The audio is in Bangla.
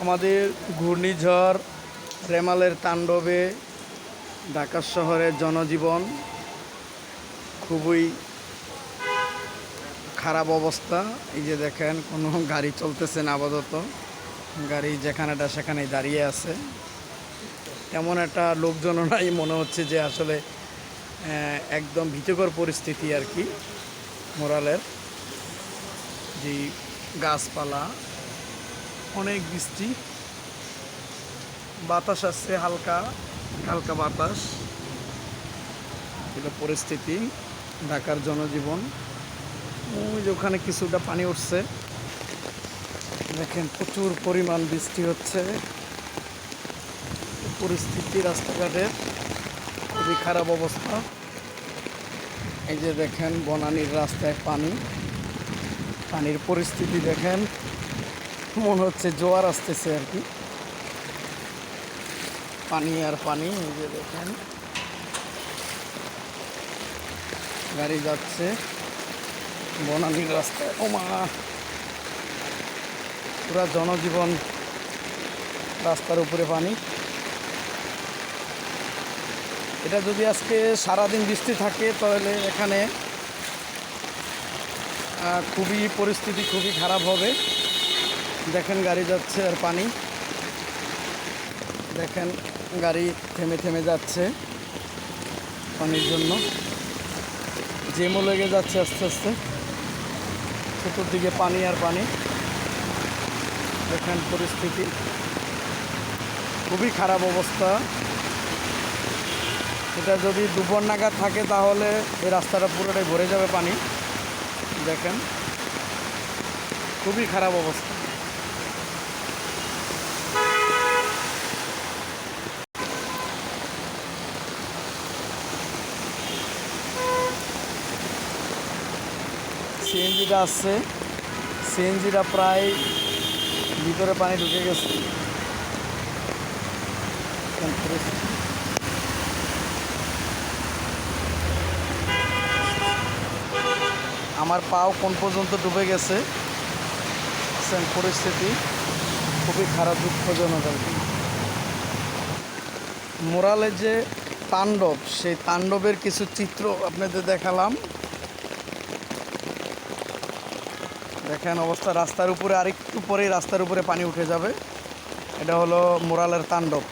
আমাদের ঘূর্ণিঝড় রেমালের তাণ্ডবে ঢাকা শহরের জনজীবন খুবই খারাপ অবস্থা। এই যে দেখেন, কোনো গাড়ি চলতেছে না আপাতত, গাড়ি যেখানেটা সেখানেই দাঁড়িয়ে আছে। তেমন একটা লোকজনও নাই, মনে হচ্ছে যে আসলে একদম ভীতিকর পরিস্থিতি আর কি। মোরালের যে গাছপালা, অনেক বৃষ্টি, বাতাস আসছে, হালকা হালকা বাতাস। এটা পরিস্থিতি ঢাকার জনজীবন। ওই যে ওখানে কিছুটা পানি উঠছে, দেখেন প্রচুর পরিমাণ বৃষ্টি হচ্ছে। পরিস্থিতি রাস্তাঘাটের খুবই খারাপ অবস্থা। এই যে দেখেন বনানীর রাস্তায় পানি, পানির পরিস্থিতি দেখেন, মনে হচ্ছে জোয়ার আসতেছে আর কি। পানি আর পানি। এই যে দেখেন গাড়ি যাচ্ছে বনানীর রাস্তায়। ওমা, পুরা জনজীবন রাস্তার উপরে পানি। এটা যদি আজকে সারাদিন বৃষ্টি থাকে তাহলে এখানে খুবই পরিস্থিতি খুবই খারাপ হবে। দেখেন গাড়ি যাচ্ছে আর পানি, দেখেন গাড়ি থেমে থেমে যাচ্ছে পানির জন্য, জ্যামও লেগে যাচ্ছে আস্তে আস্তে। চতুর্দিকে পানি আর পানি। দেখেন পরিস্থিতি খুবই খারাপ অবস্থা। এটা যদি দুপুর নাগাদ থাকে তাহলে এই রাস্তাটা পুরোটাই ভরে যাবে পানি। দেখেন খুবই খারাপ অবস্থা। সিএনজিটা আসছে, সিএনজিটা প্রায় ভিতরে পানি ঢুকে গেছে। আমার পাও কোন পর্যন্ত ডুবে গেছে। পরিস্থিতি খুবই খারাপ, দুঃখজনক আর কি। মোরালের যে তাণ্ডব, সেই তাণ্ডবের কিছু চিত্র আপনাদের দেখালাম। দেখেন অবস্থা, রাস্তার উপরে আরেকটু পরেই রাস্তার উপরে পানি উঠে যাবে। এটা হলো মোরালের তাণ্ডব।